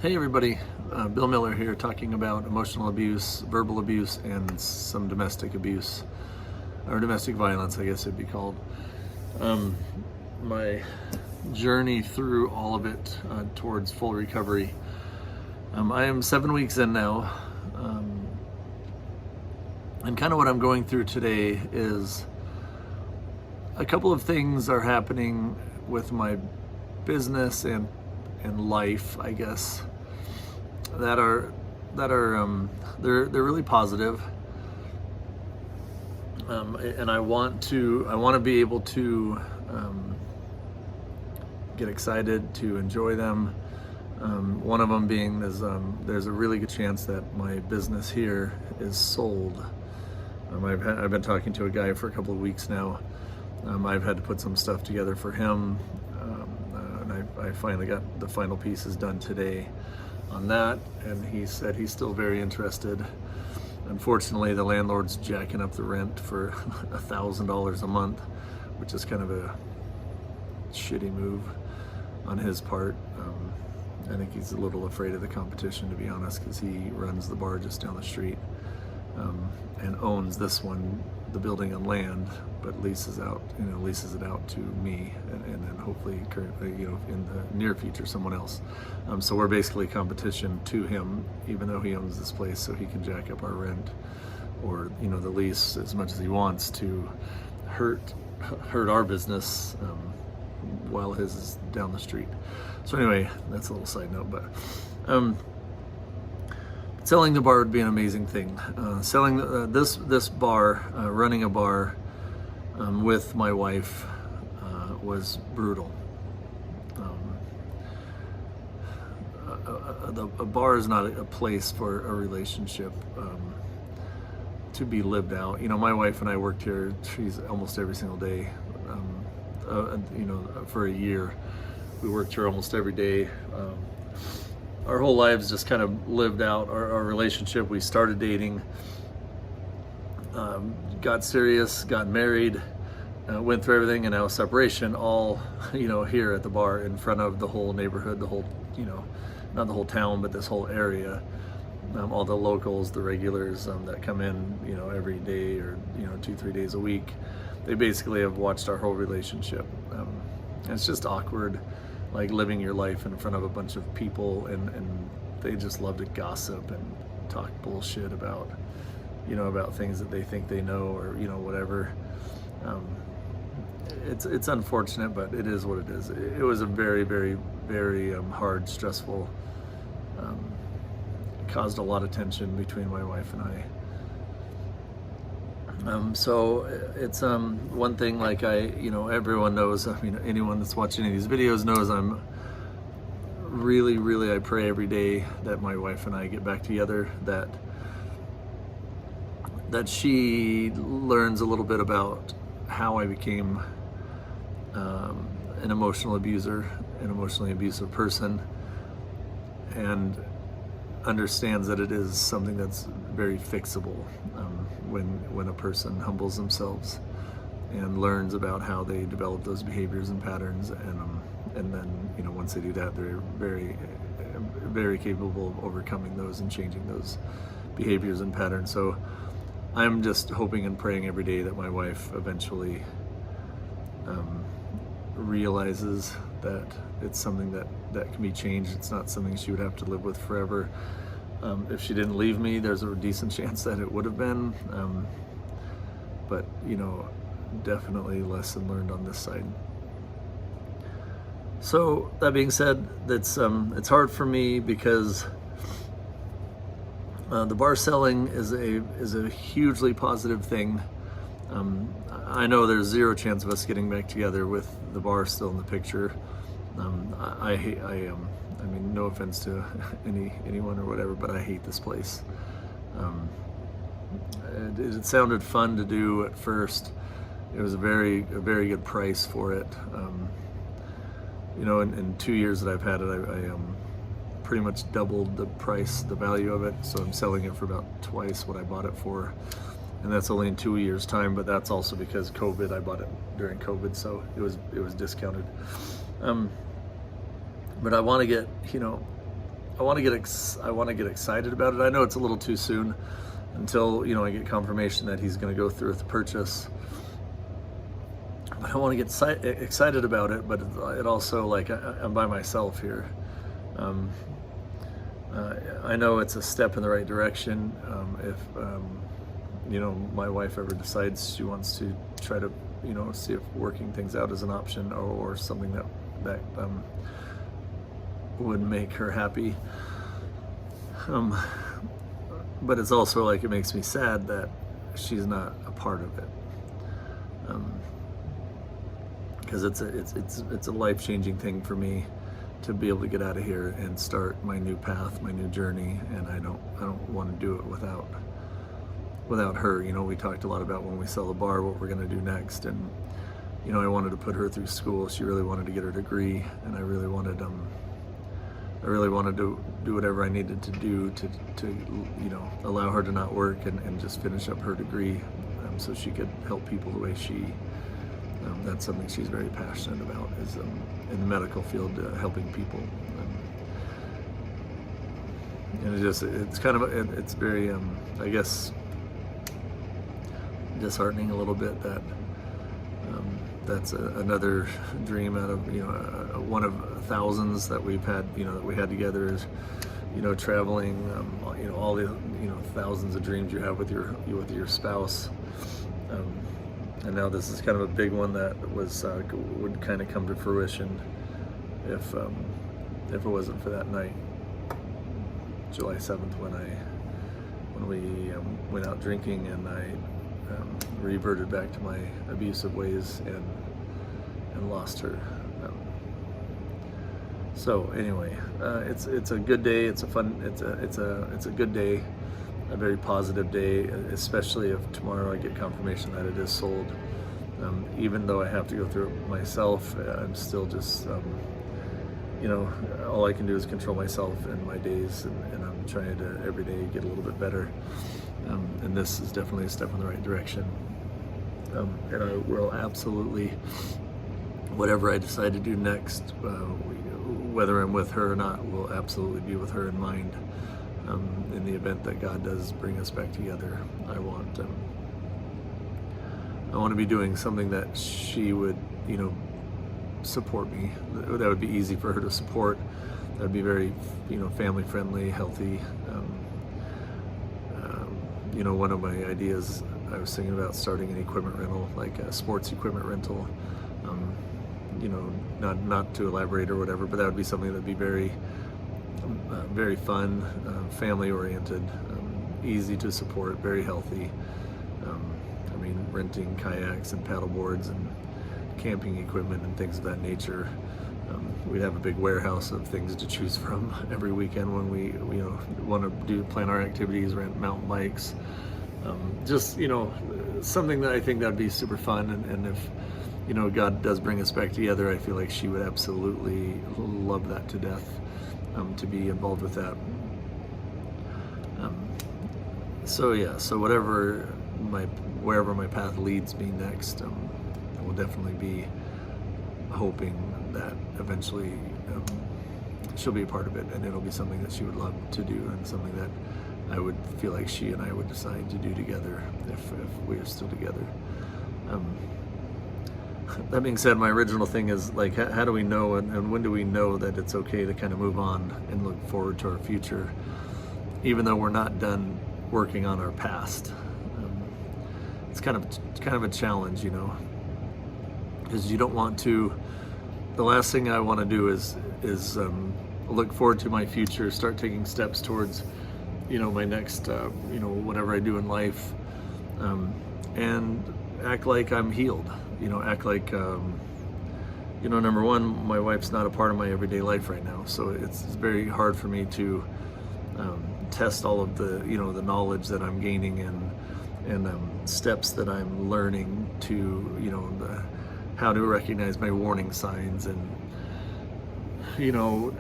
Hey everybody, Bill Miller here talking about emotional abuse, verbal abuse, and some domestic abuse, or domestic violence, I guess it'd be called. My journey through all of it towards full recovery. I am 7 weeks in now, and kind of what I'm going through today is a couple of things are happening with my business and life, I guess, that are they're really positive, and I want to be able to get excited to enjoy them. One of them being is there's a really good chance that my business here is sold. I've been talking to a guy for a couple of weeks now. I've had to put some stuff together for him, and I finally got the final pieces done today on that, and he said he's still very interested. Unfortunately, the landlord's jacking up the rent for $1,000 a month, which is kind of a shitty move on his part. I think he's a little afraid of the competition, to be honest, because he runs the bar just down the street, and owns this one, the building and land, but leases it out to me, and then hopefully currently, in the near future, someone else. So we're basically competition to him, even though he owns this place, so he can jack up our rent or the lease as much as he wants to hurt our business, while his is down the street. So anyway, that's a little side note, but selling the bar would be an amazing thing. Selling this bar, running a bar with my wife was brutal. A bar is not a place for a relationship to be lived out. My wife and I worked here, she's almost every single day. For a year, we worked here almost every day. Our whole lives just kind of lived out our relationship. We started dating, got serious, got married, went through everything, and now separation, all here at the bar in front of the whole neighborhood, the whole, not the whole town, but this whole area. All the locals, the regulars that come in, every day or 2-3 days a week. They basically have watched our whole relationship. And it's just awkward, like living your life in front of a bunch of people, and they just love to gossip and talk bullshit about, about things that they think they know, or whatever. It's unfortunate, but it is what it is. It was a very, very, very hard, stressful. Caused a lot of tension between my wife and I. So it's one thing, like everyone knows, anyone that's watching any of these videos knows I'm really, I pray every day that my wife and I get back together, that she learns a little bit about how I became an emotional abuser, an emotionally abusive person, and understands that it is something that's very fixable. When a person humbles themselves and learns about how they develop those behaviors and patterns, and then once they do that, they're very, very capable of overcoming those and changing those behaviors and patterns. So I'm just hoping and praying every day that my wife eventually realizes that it's something that can be changed. It's not something she would have to live with forever. If she didn't leave me, there's a decent chance that it would have been, but definitely lesson learned on this side. So that being said, it's hard for me because the bar selling is a hugely positive thing. I know there's zero chance of us getting back together with the bar still in the picture. I mean, no offense to anyone or whatever, but I hate this place. It sounded fun to do at first. It was a very good price for it. In 2 years that I've had it, I pretty much doubled the price, the value of it. So I'm selling it for about twice what I bought it for. And that's only in 2 years' time, but that's also because COVID. I bought it during COVID, so it was discounted. But I want to get, want to get excited about it. I know it's a little too soon until, I get confirmation that he's going to go through with the purchase. But I want to get excited about it, but it also, like, I'm by myself here. I know it's a step in the right direction. If my wife ever decides she wants to try to, see if working things out is an option, or something that would make her happy. But it's also like, it makes me sad that she's not a part of it. Because it's a life-changing thing for me to be able to get out of here and start my new path, my new journey, and I don't want to do it without her. We talked a lot about, when we sell the bar, what we're going to do next, and I wanted to put her through school. She really wanted to get her degree, and I really wanted to do whatever I needed to do to allow her to not work and just finish up her degree, so she could help people the way she. That's something she's very passionate about, is in the medical field, helping people. And it's very, I guess, disheartening a little bit that that's another dream out of, one of thousands that we've had, that we had together, is, traveling, all the, thousands of dreams you have with your spouse. And now this is kind of a big one that would kind of come to fruition if it wasn't for that night, July 7th, when we went out drinking, and I reverted back to my abusive ways and lost her. So anyway, it's a good day. It's a good day. A very positive day, especially if tomorrow I get confirmation that it is sold. Even though I have to go through it myself, I'm still just, all I can do is control myself and my days, and I'm trying to every day get a little bit better. And this is definitely a step in the right direction. And I will absolutely, whatever I decide to do next, whether I'm with her or not, will absolutely be with her in mind. In the event that God does bring us back together, I want to be doing something that she would, support me. That would be easy for her to support. That would be very, family friendly, healthy. One of my ideas, I was thinking about starting an equipment rental, like a sports equipment rental. Not to elaborate or whatever, but that would be something that would be very fun, family-oriented, easy to support, very healthy. Renting kayaks and paddle boards and camping equipment and things of that nature. We'd have a big warehouse of things to choose from every weekend when we want to plan our activities, rent mountain bikes. Just, something that I think that'd be super fun. And if, God does bring us back together, I feel like she would absolutely love that to death. To be involved with that. So wherever my path leads me next, I will definitely be hoping that eventually she'll be a part of it, and it'll be something that she would love to do, and something that I would feel like she and I would decide to do together if we are still together. That being said, my original thing is, like, how do we know, and when do we know that it's okay to kind of move on and look forward to our future, even though we're not done working on our past? It's kind of a challenge, because you don't want to. The last thing I want to do is look forward to my future, start taking steps towards, my next, whatever I do in life, and act like I'm healed. Act like, number one, my wife's not a part of my everyday life right now, so it's very hard for me to test all of the, the knowledge that I'm gaining and steps that I'm learning to, how to recognize my warning signs and,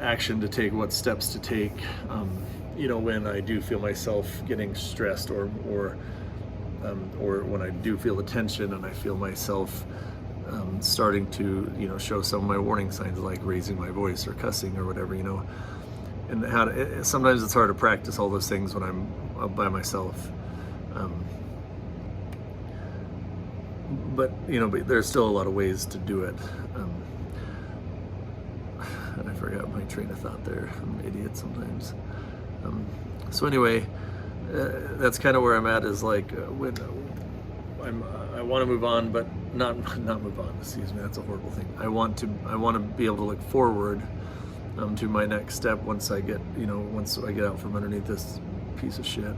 action to take, what steps to take, when I do feel myself getting stressed or when I do feel the tension and I feel myself starting to, show some of my warning signs, like raising my voice or cussing or whatever, and how to, sometimes it's hard to practice all those things when I'm by myself. But there's still a lot of ways to do it. I forgot my train of thought there. I'm an idiot sometimes. So anyway, that's kind of where I'm at. Is like when I want to move on, but not move on. Excuse me, that's a horrible thing. I want to be able to look forward to my next step once I get out from underneath this piece of shit.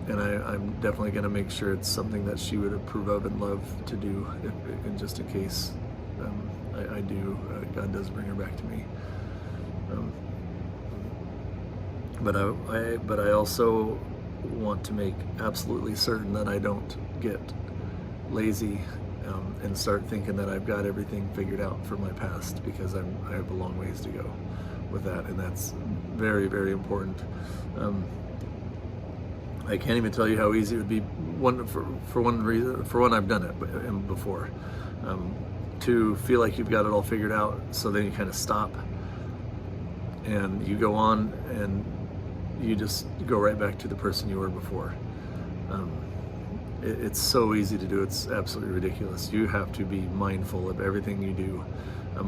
And I'm definitely going to make sure it's something that she would approve of and love to do, and just in case I do, God does bring her back to me. But I also want to make absolutely certain that I don't get lazy and start thinking that I've got everything figured out for my past, because I have a long ways to go with that, and that's very, very important. I can't even tell you how easy it would be. For one, I've done it before. To feel like you've got it all figured out, so then you kind of stop and you go on and you just go right back to the person you were before. It's so easy to do. It's absolutely ridiculous. You have to be mindful of everything you do,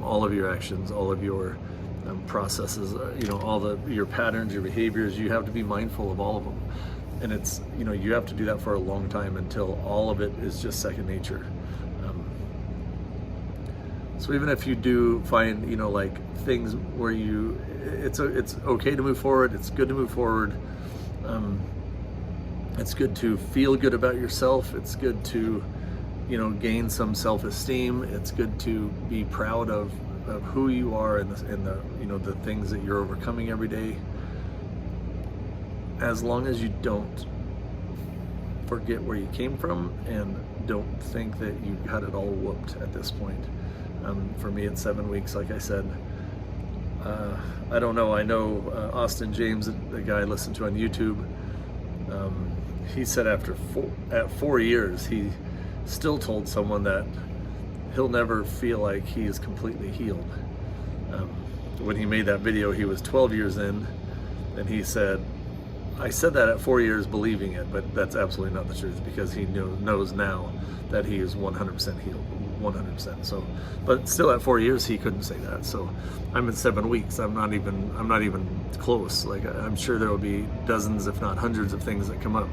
all of your actions, all of your processes, all your patterns, your behaviors. You have to be mindful of all of them. And it's, you have to do that for a long time until all of it is just second nature. So even if you do find, like things where it's okay to move forward, it's good to move forward. It's good to feel good about yourself. It's good to, gain some self-esteem. It's good to be proud of who you are and the things that you're overcoming every day. As long as you don't forget where you came from and don't think that you got it all whooped at this point. For me, it's 7 weeks, like I said. I don't know. I know Austin James, the guy I listened to on YouTube, he said at 4 years, he still told someone that he'll never feel like he is completely healed. When he made that video, he was 12 years in, and he said, I said that at 4 years believing it, but that's absolutely not the truth, because he knows now that he is 100% healed, 100%. So, but still at 4 years, he couldn't say that. So I'm in 7 weeks. I'm not even close. Like, I'm sure there will be dozens, if not hundreds of things that come up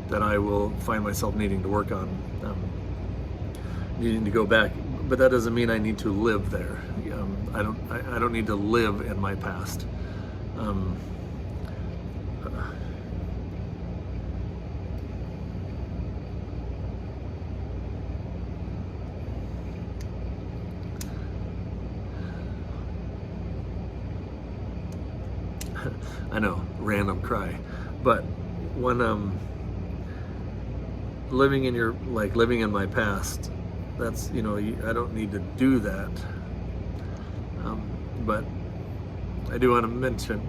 that I will find myself needing to work on, needing to go back. But that doesn't mean I need to live there. I don't need to live in my past. I know, random cry, but when living in my past, that's, I don't need to do that. But I do want to mention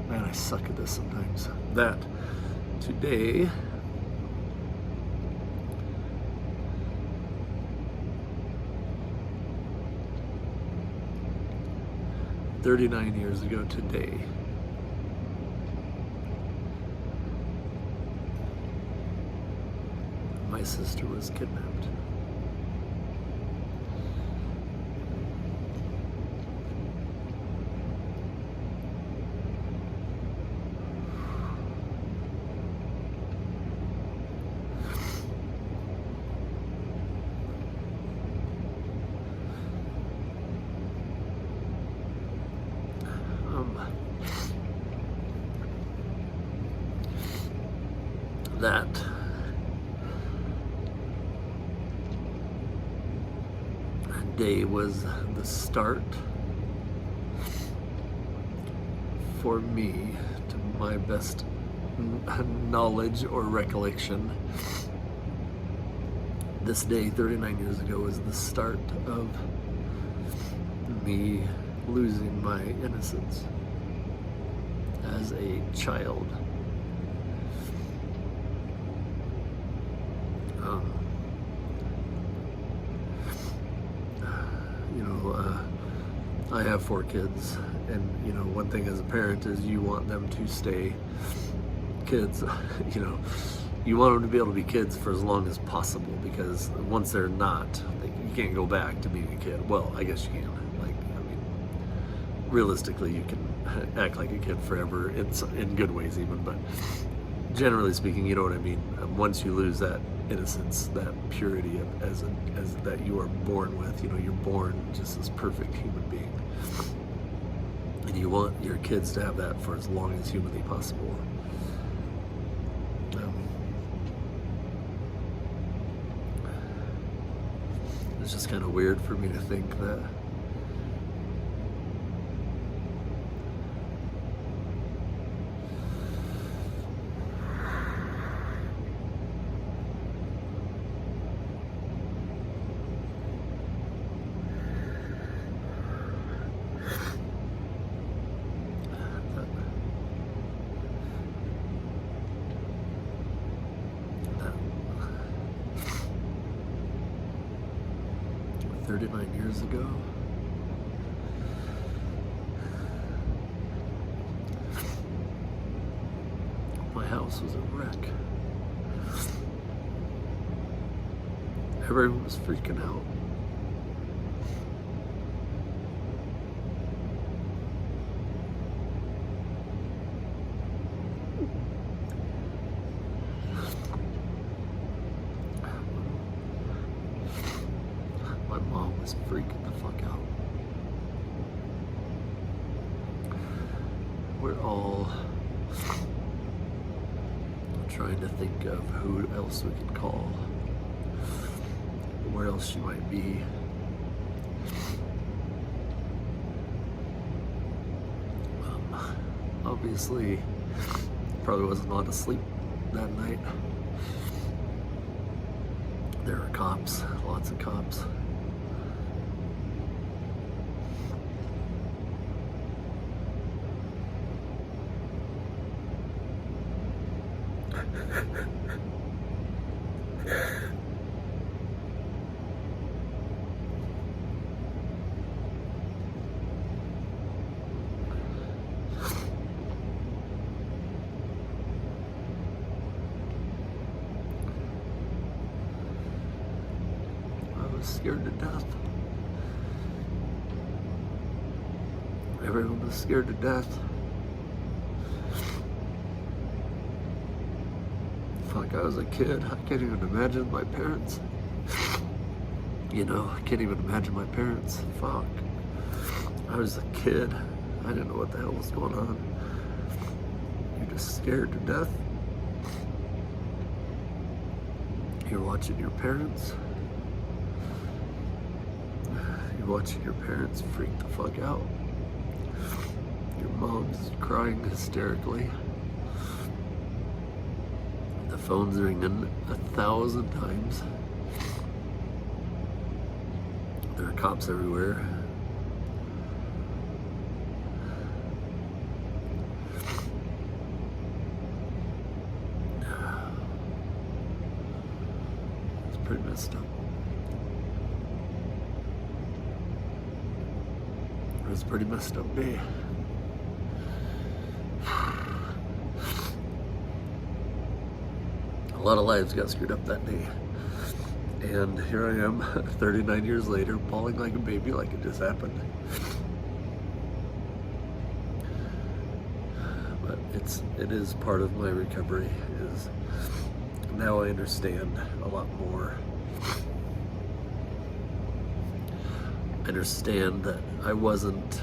man, I suck at this sometimes, that today 39 years ago today, my sister was kidnapped. That day was the start for me, to my best knowledge or recollection. This day 39 years ago was the start of me losing my innocence as a child. I have 4 kids, and one thing as a parent is you want them to stay kids. You want them to be able to be kids for as long as possible, because once they're not, you can't go back to being a kid. Well, I guess you can. Realistically, you can act like a kid forever in good ways even, but generally speaking, you know what I mean. Once you lose that innocence, that purity as that you are born with, you're born just this perfect human being, and you want your kids to have that for as long as humanly possible. It's just kind of weird for me to think that that 39 years ago, my house was a wreck. Everyone was freaking out. My mom was freaking the fuck out. We're all trying to think of who else we can call, where else she might be. Obviously, probably wasn't allowed to sleep that night. There were cops, lots of cops. I was scared to death. Everyone was scared to death. Fuck, I was a kid. I can't even imagine my parents. I can't even imagine my parents. Fuck. I was a kid. I didn't know what the hell was going on. You're just scared to death. You're watching your parents. You're watching your parents freak the fuck out. Your mom's crying hysterically. The phone's ringing 1,000 times. There are cops everywhere. It's pretty messed up. It was a pretty messed up day. A lot of lives got screwed up that day. And here I am, 39 years later, bawling like a baby like it just happened. But it is part of my recovery, is now I understand a lot more. I understand that I wasn't,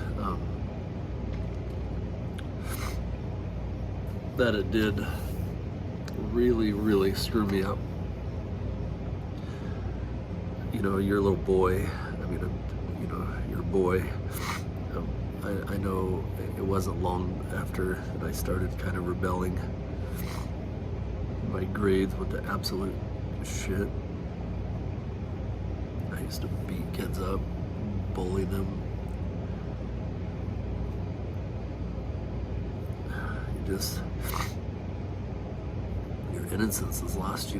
that it did really, really screw me up. Your little boy, your boy, I know it wasn't long after that I started kind of rebelling. My grades went to absolute shit. I used to beat kids up, bully them. Your innocence is lost,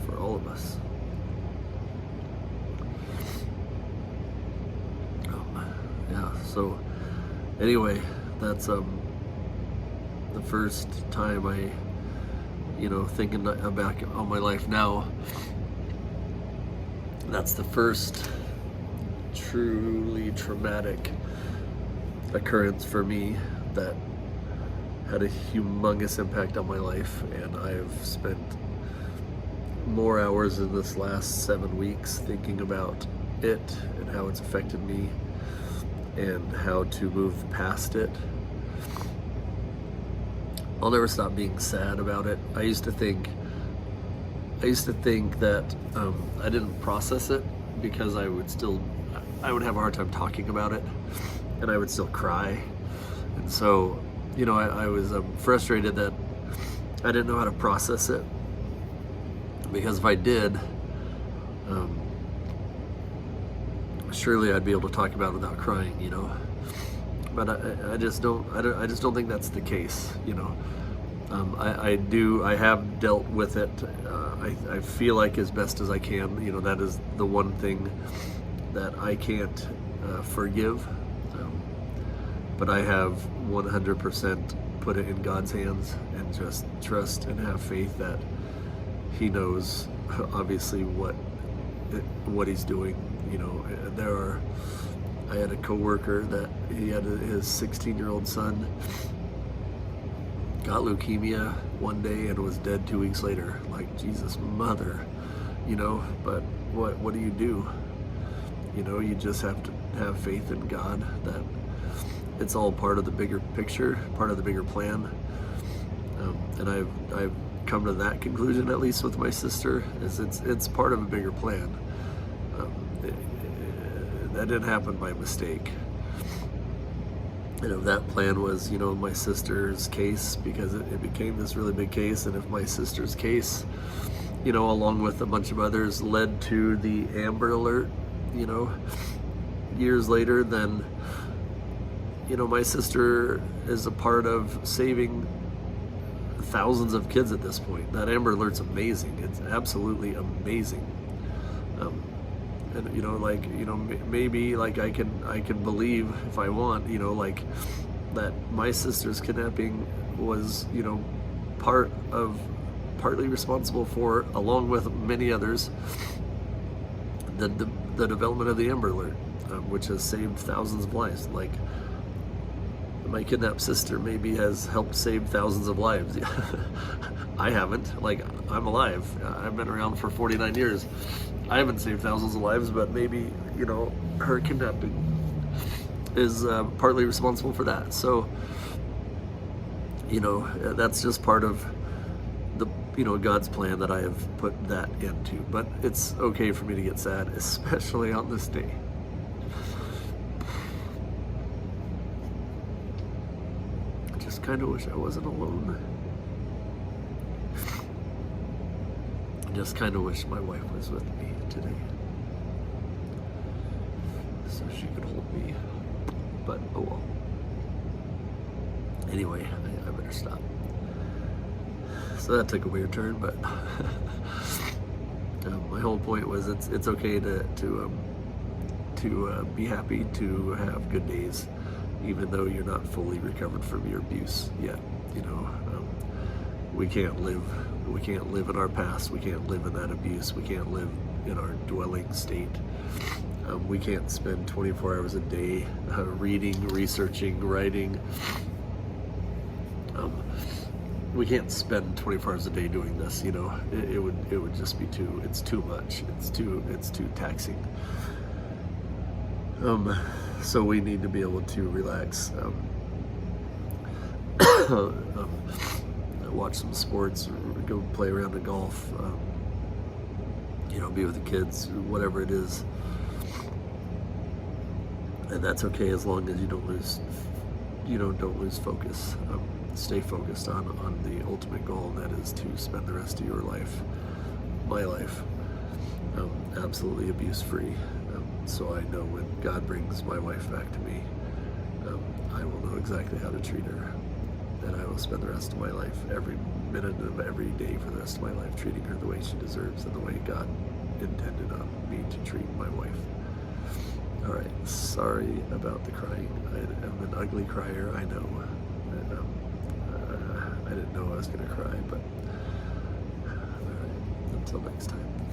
for all of of us. Yeah, so anyway, that's the first time I, thinking back on my life now, that's the first truly traumatic occurrence for me that had a humongous impact on my life, and I've spent more hours in this last 7 weeks thinking about it and how it's affected me and how to move past it. I'll never stop being sad about it. I used to think that I didn't process it because I would have a hard time talking about it, and I would still cry. And so, I was frustrated that I didn't know how to process it, because if I did, surely I'd be able to talk about it without crying, But I just don't think that's the case, I have dealt with it. I feel like as best as I can, that is the one thing that I can't forgive. But I have 100% put it in God's hands and just trust and have faith that He knows, obviously, what He's doing. I had a coworker that he had his 16-year-old son got leukemia one day and was dead 2 weeks later. Like, Jesus, mother, but what do? You just have to have faith in God that it's all part of the bigger picture, part of the bigger plan. And I've come to that conclusion, at least with my sister, is it's part of a bigger plan. That didn't happen by mistake. That plan was, my sister's case, because it became this really big case. And if my sister's case, along with a bunch of others, led to the Amber Alert, years later, then, my sister is a part of saving thousands of kids at this point. That Amber Alert's amazing. It's absolutely amazing. And maybe I can believe, if I want, that my sister's kidnapping was, partly responsible for, along with many others, the development of the Amber Alert, which has saved thousands of lives. Like, my kidnapped sister maybe has helped save thousands of lives. I haven't. I'm alive. I've been around for 49 years. I haven't saved thousands of lives, but maybe, her kidnapping is partly responsible for that. So, that's just part of the, God's plan that I have put that into. But it's okay for me to get sad, especially on this day. I just kind of wish I wasn't alone. I just kind of wish my wife was with me today, so she could hold me, but oh well. Anyway, I better stop. So that took a weird turn, but my whole point was it's okay to be happy, to have good days, even though you're not fully recovered from your abuse yet. We can't live in our past. We can't live in that abuse. We can't live in our dwelling state. We can't spend 24 hours a day reading, researching, writing. We can't spend 24 hours a day doing this. It would just be it's too much. It's too taxing. So we need to be able to relax. Watch some sports, or go play around the golf, be with the kids, whatever it is. And that's okay, as long as you don't lose focus. Stay focused on the ultimate goal, and that is to spend the rest of your life, my life, absolutely abuse-free. So I know when God brings my wife back to me, I will know exactly how to treat her. And I will spend the rest of my life, every minute of every day for the rest of my life, treating her the way she deserves and the way God intended me to treat my wife. All right, sorry about the crying. I'm an ugly crier, I know. I didn't know I was going to cry, but all right, until next time.